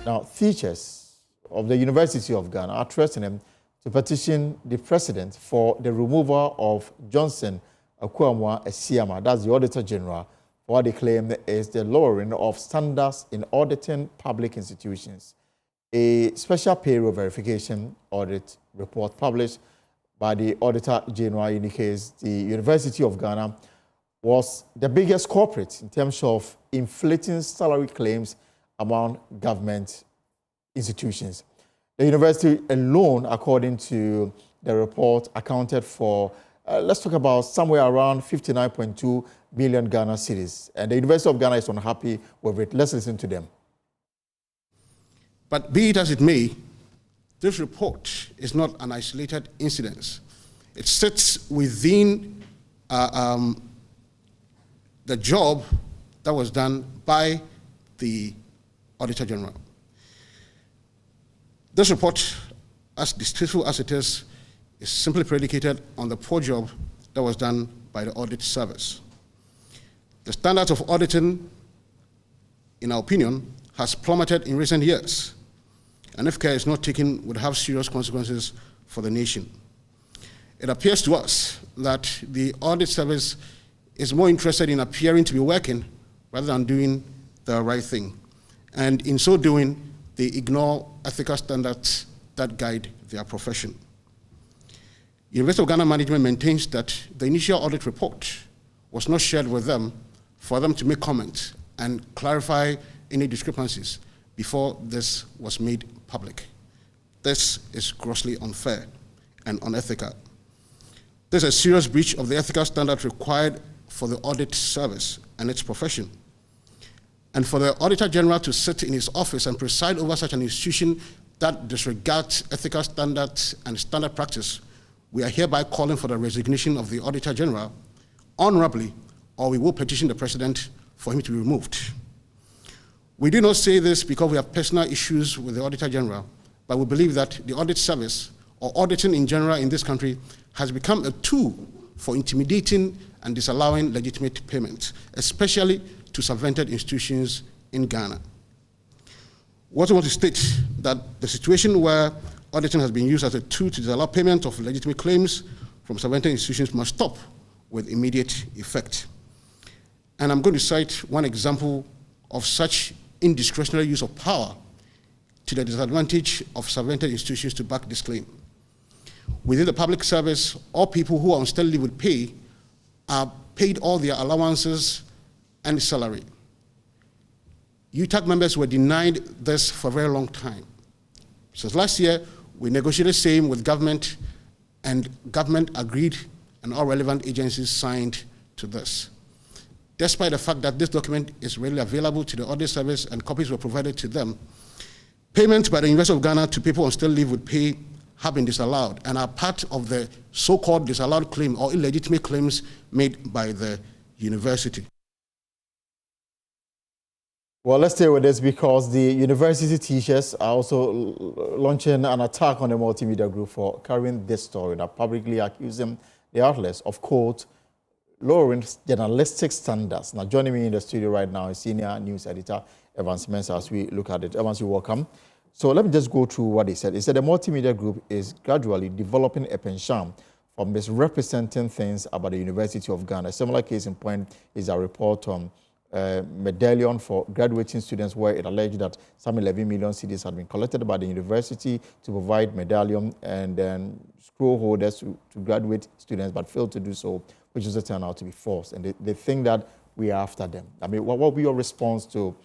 Now, teachers of the University of Ghana are trusting him to petition the president for the removal of Johnson Akwamwa Esiama, that's the Auditor General, for what they claim is the lowering of standards in auditing public institutions. A special payroll verification audit report published by the Auditor General indicates the University of Ghana was the biggest culprit in terms of inflating salary claims among government institutions. The university alone, according to the report, accounted for, let's talk about somewhere around 59.2 billion Ghana cedis. And the University of Ghana is unhappy with it. Let's listen to them. But be it as it may, this report is not an isolated incident. It sits within the job that was done by the Auditor General. This report, as distasteful as it is simply predicated on the poor job that was done by the audit service. The standards of auditing, in our opinion, has plummeted in recent years, and if care is not taken, would have serious consequences for the nation. It appears to us that the audit service is more interested in appearing to be working rather than doing the right thing. And in so doing, they ignore ethical standards that guide their profession. University of Ghana management maintains that the initial audit report was not shared with them for them to make comments and clarify any discrepancies before this was made public. This is grossly unfair and unethical. This is a serious breach of the ethical standards required for the audit service and its profession. And for the Auditor General to sit in his office and preside over such an institution that disregards ethical standards and standard practice, we are hereby calling for the resignation of the Auditor General honorably, or we will petition the President for him to be removed. We do not say this because we have personal issues with the Auditor General, but we believe that the audit service, or auditing in general in this country, has become a tool for intimidating and disallowing legitimate payments, especially to subvented institutions in Ghana. We also want to state that the situation where auditing has been used as a tool to disallow payment of legitimate claims from subvented institutions must stop with immediate effect. And I'm going to cite one example of such indiscretionary use of power to the disadvantage of subvented institutions to back this claim. Within the public service, all people who are on steady leave with pay are paid all their allowances and salary. UTAG members were denied this for a very long time. Since last year, we negotiated the same with government, and government agreed, and all relevant agencies signed to this. Despite the fact that this document is readily available to the audit service and copies were provided to them, payments by the University of Ghana to people on steady leave with pay have been disallowed and are part of the so-called disallowed claim or illegitimate claims made by the university. Well, let's stay with this because the university teachers are also launching an attack on the multimedia group for carrying this story that publicly accusing the outlets of, quote, lowering journalistic standards. Now, joining me in the studio right now is senior news editor Evans Mensah as we look at it. Evans, you're welcome. So let me just go through what they said. They said the multimedia group is gradually developing a penchant for misrepresenting things about the University of Ghana. A similar case in point is a report on medallion for graduating students where it alleged that some 11 million cedis had been collected by the university to provide medallion and then scroll holders to graduate students, but failed to do so, which has turned out to be false. And they think that we are after them. I mean, what will be your response to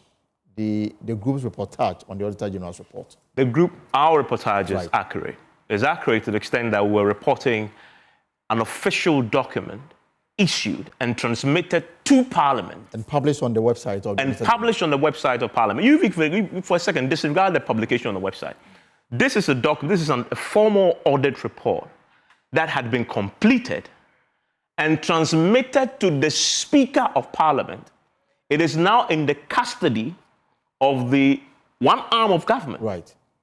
the group's reportage on the Auditor General's report? Our reportage is accurate. It's accurate to the extent that we're reporting an official document issued and transmitted to Parliament. And published on the website of Parliament. You, for a second, disregard the publication on the website. This is a formal audit report that had been completed and transmitted to the Speaker of Parliament. It is now in the custody of the one arm of government,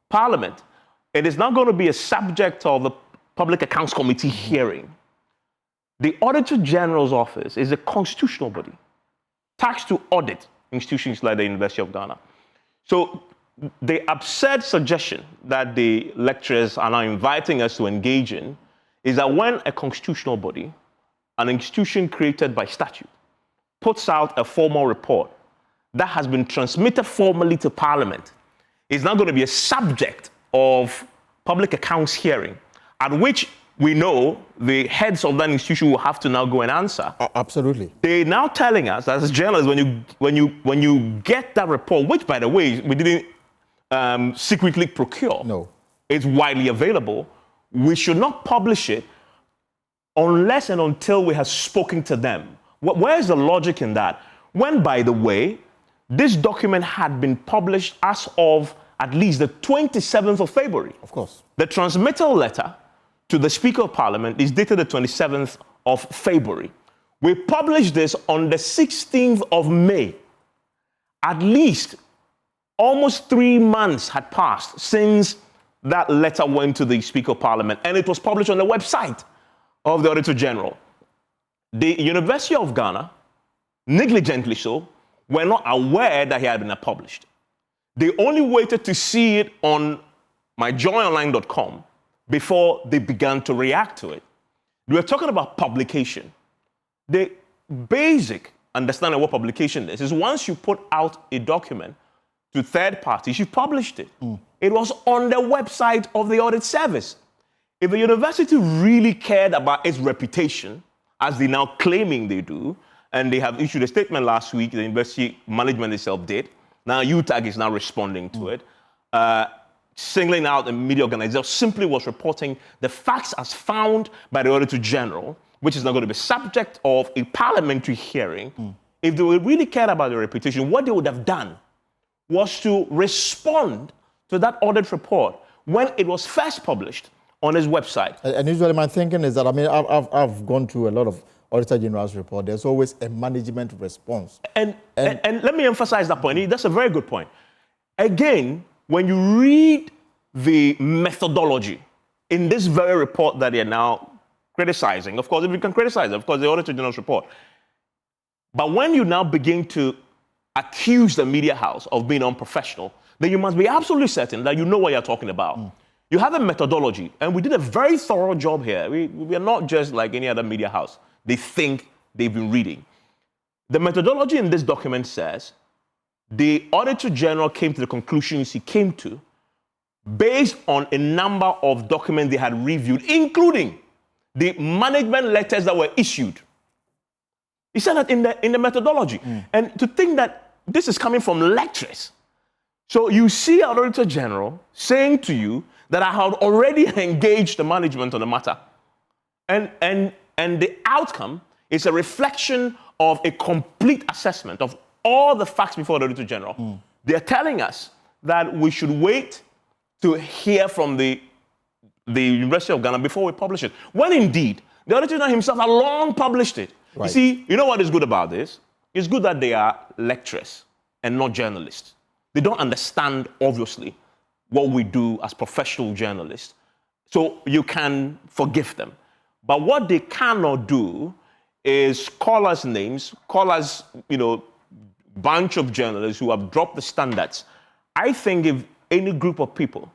Parliament. It is now going to be a subject of the Public Accounts Committee hearing. The Auditor General's office is a constitutional body tasked to audit institutions like the University of Ghana. So the absurd suggestion that the lecturers are now inviting us to engage in is that when a constitutional body, an institution created by statute, puts out a formal report that has been transmitted formally to Parliament, is now going to be a subject of public accounts hearing, at which we know the heads of that institution will have to now go and answer. Absolutely. They're now telling us, as journalists, when you get that report, which, by the way, we didn't secretly procure. No. It's widely available. We should not publish it unless and until we have spoken to them. Where is the logic in that? When, by the way, this document had been published as of at least the 27th of February. Of course. The transmittal letter to the Speaker of Parliament is dated the 27th of February. We published this on the 16th of May. At least almost 3 months had passed since that letter went to the Speaker of Parliament, and it was published on the website of the Auditor General. The University of Ghana, negligently so, were not aware that he had been published. They only waited to see it on myjoyonline.com before they began to react to it. We are talking about publication. The basic understanding of what publication is once you put out a document to third parties, you published it. It was on the website of the audit service. If the university really cared about its reputation, as they now claiming they do, and they have issued a statement last week, the university management itself did. Now UTAG is now responding to it. Singling out the media organizer simply was reporting the facts as found by the Auditor General, which is now going to be subject of a parliamentary hearing. If they really cared about their reputation, what they would have done was to respond to that audit report when it was first published on his website. And usually my thinking is that, I mean, I've gone through a lot of Auditor General's report. There's always a management response. And let me emphasize that point. That's a very good point. Again, when you read the methodology in this very report that they're now criticizing, of course, if you can criticize it, of course, the Auditor General's report. But when you now begin to accuse the media house of being unprofessional, then you must be absolutely certain that you know what you're talking about. You have a methodology, and we did a very thorough job here. We are not just like any other media house. They think they've been reading. The methodology in this document says the Auditor General came to the conclusions he came to based on a number of documents they had reviewed, including the management letters that were issued. He said that in the methodology. And to think that this is coming from lecturers. So you see our Auditor General saying to you that I had already engaged the management on the matter. And the outcome is a reflection of a complete assessment of all the facts before the Auditor General. They're telling us that we should wait to hear from the University of Ghana before we publish it. When indeed, the Auditor General himself had long published it. Right. You see, you know what is good about this? It's good that they are lecturers and not journalists. They don't understand, obviously, what we do as professional journalists. So you can forgive them. But what they cannot do is call us names, call us, bunch of journalists who have dropped the standards. I think if any group of people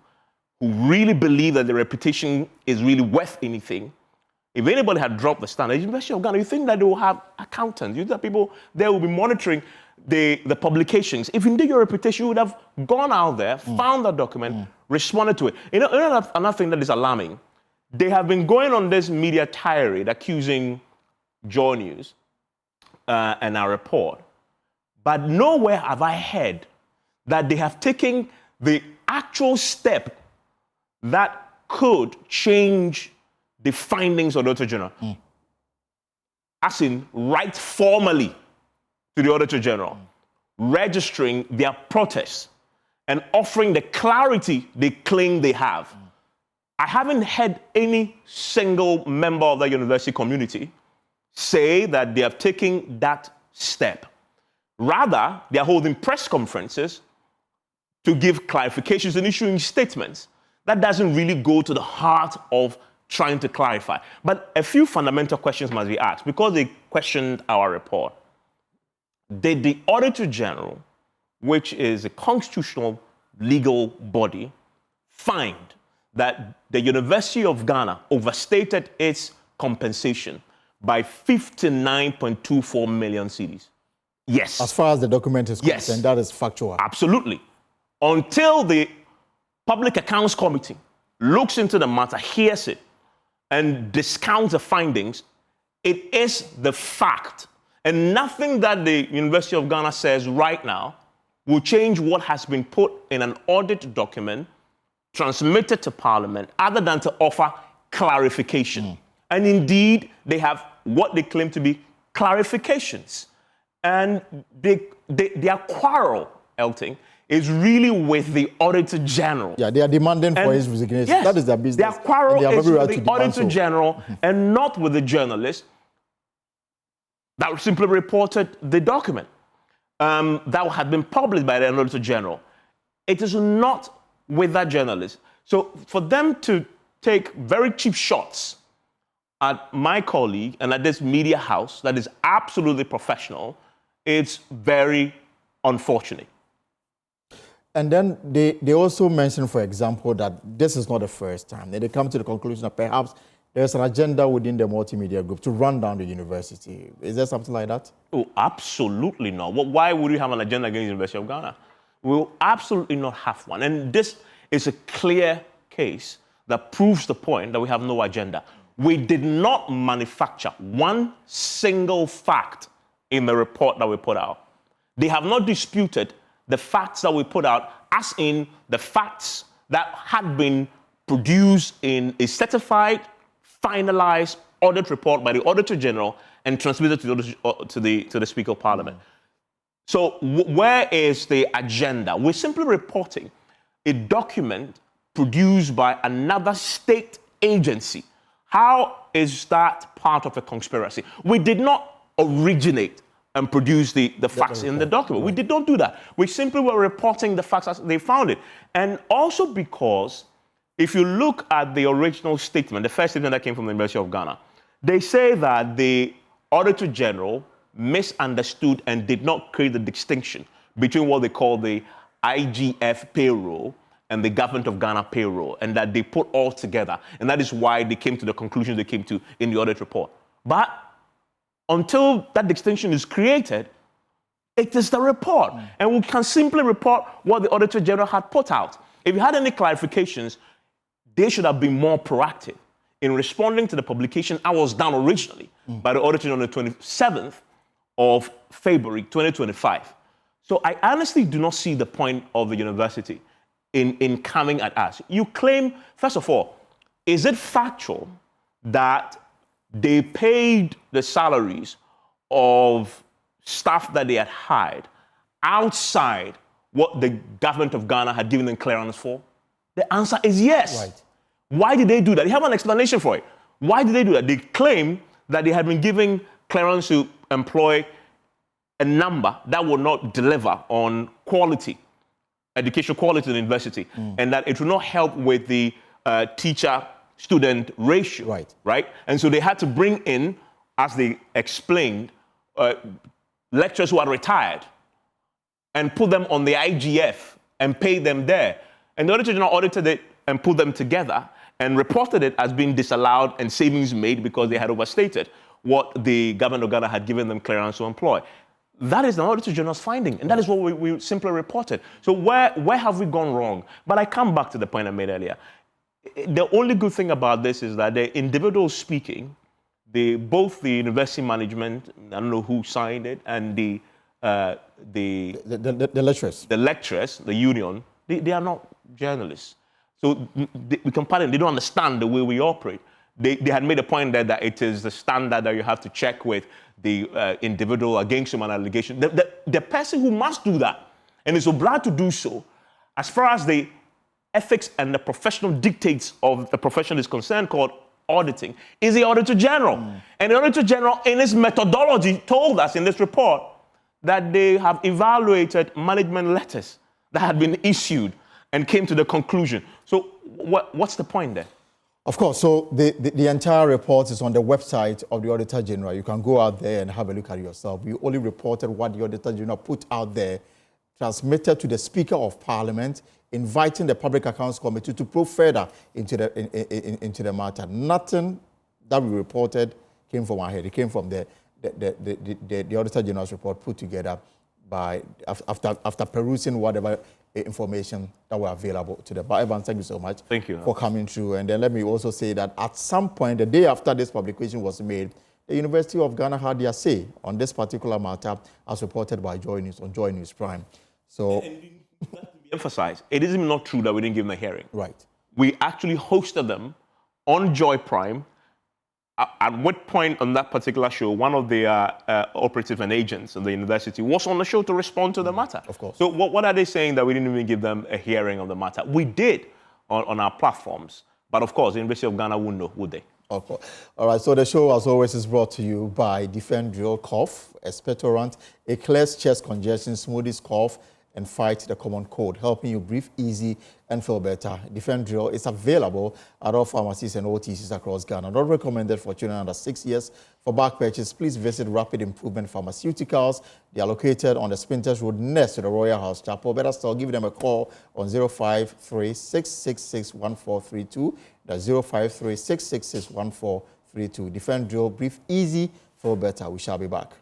who really believe that their reputation is really worth anything, if anybody had dropped the standard, University of Ghana, you think that they will have accountants, you think that people there will be monitoring the publications. If indeed your reputation, you would have gone out there, found that document, responded to it. Another thing that is alarming, they have been going on this media tirade accusing JoyNews and our report, but nowhere have I heard that they have taken the actual step that could change the findings of the Auditor General. As in, write formally to the Auditor General, registering their protests and offering the clarity they claim they have. I haven't heard any single member of the university community say that they have taken that step. Rather, they are holding press conferences to give clarifications and issuing statements. That doesn't really go to the heart of trying to clarify. But a few fundamental questions must be asked because they questioned our report. Did the Auditor General, which is a constitutional legal body find that the University of Ghana overstated its compensation by 59.24 million cedis. Yes. As far as the document is concerned, yes, that is factual. Absolutely. Until the Public Accounts Committee looks into the matter, hears it, and discounts the findings, it is the fact. And nothing that the University of Ghana says right now will change what has been put in an audit document transmitted to Parliament, other than to offer clarification. And indeed, they have what they claim to be clarifications. And their quarrel, Elting, is really with the Auditor General. Yeah, they are demanding for his resignation. Yes, that is their business. Their quarrel is right with the Auditor General and not with the journalist that simply reported the document that had been published by the Auditor General. It is not with that journalist. So for them to take very cheap shots at my colleague and at this media house that is absolutely professional, it's very unfortunate. And then they also mentioned, for example, that this is not the first time. They come to the conclusion that perhaps there's an agenda within the multimedia group to run down the university. Is there something like that? Oh, absolutely not. Why would we have an agenda against the University of Ghana? We'll absolutely not have one. And this is a clear case that proves the point that we have no agenda. We did not manufacture one single fact in the report that we put out. They have not disputed the facts that we put out, as in the facts that had been produced in a certified, finalized audit report by the Auditor General and transmitted to the Speaker of Parliament. So where is the agenda? We're simply reporting a document produced by another state agency. How is that part of a conspiracy? We did not originate and produce the facts in the document. We did not do that. We simply were reporting the facts as they found it. And also because if you look at the original statement, the first statement that came from the University of Ghana, they say that the Auditor General misunderstood and did not create the distinction between what they call the IGF payroll and the Government of Ghana payroll, and that they put all together. And that is why they came to the conclusion they came to in the audit report. But until that distinction is created, it is the report. And we can simply report what the Auditor General had put out. If you had any clarifications, they should have been more proactive in responding to the publication I was done originally by the Auditor General on the 27th of February 2025. So I honestly do not see the point of the university in coming at us. You claim, first of all, is it factual that they paid the salaries of staff that they had hired outside what the Government of Ghana had given them clearance for? The answer is yes. Right. Why did they do that? They have an explanation for it. Why did they do that? They claim that they had been given clearance to employ a number that would not deliver on quality, education quality in the university, and that it will not help with the teacher-student ratio. Right? And so they had to bring in, as they explained, lecturers who are retired and put them on the IGF and pay them there. And the Auditor General audited it and put them together and reported it as being disallowed and savings made because they had overstated what the Government of Ghana had given them clearance to employ. That is the Auditor General's finding, and that is what we simply reported. So where have we gone wrong? But I come back to the point I made earlier. The only good thing about this is that the individuals speaking, both the university management, I don't know who signed it, and the lecturers. The lecturers, the union, they are not journalists. So we can pardon, they don't understand the way we operate. They had made a point there that it is the standard that you have to check with the individual against him an allegation. The person who must do that and is obliged to do so, as far as the ethics and the professional dictates of the profession is concerned, called auditing, is the Auditor General. And the Auditor General, in his methodology, told us in this report that they have evaluated management letters that had been issued and came to the conclusion. So what's the point there? Of course, so the entire report is on the website of the Auditor General. You can go out there and have a look at it yourself. We only reported what the Auditor General put out there, transmitted to the Speaker of Parliament, inviting the Public Accounts Committee to probe further into the matter. Nothing that we reported came from our head. It came from the Auditor General's report put together by after perusing whatever information that were available to the bar. Evan, thank you so much. Thank you For coming through. And then let me also say that at some point, the day after this publication was made, the University of Ghana had their say on this particular matter, as reported by JoyNews on JoyNews Prime. So, and that to be emphasized, it is not true that we didn't give them a hearing. Right. We actually hosted them on Joy Prime. At what point on that particular show, one of the operatives and agents in the university was on the show to respond to the matter. Of course. So what are they saying that we didn't even give them a hearing on the matter? We did on our platforms. But of course, the University of Ghana wouldn't know, would they? Of course. All right, so the show, as always, is brought to you by Defend Drill Cough, expectorant. It clears chest congestion, smoothes cough, and fights the common cold, helping you breathe easy and feel better. Defend Drill is available at all pharmacies and OTCs across Ghana. Not recommended for children under 6 years. For back purchase, please visit Rapid Improvement Pharmaceuticals. They are located on the Spinters Road next to the Royal House Chapel. Better still, give them a call on 053-666-1432. That's 053-666-1432. Defend Drill, breathe easy, feel better. We shall be back.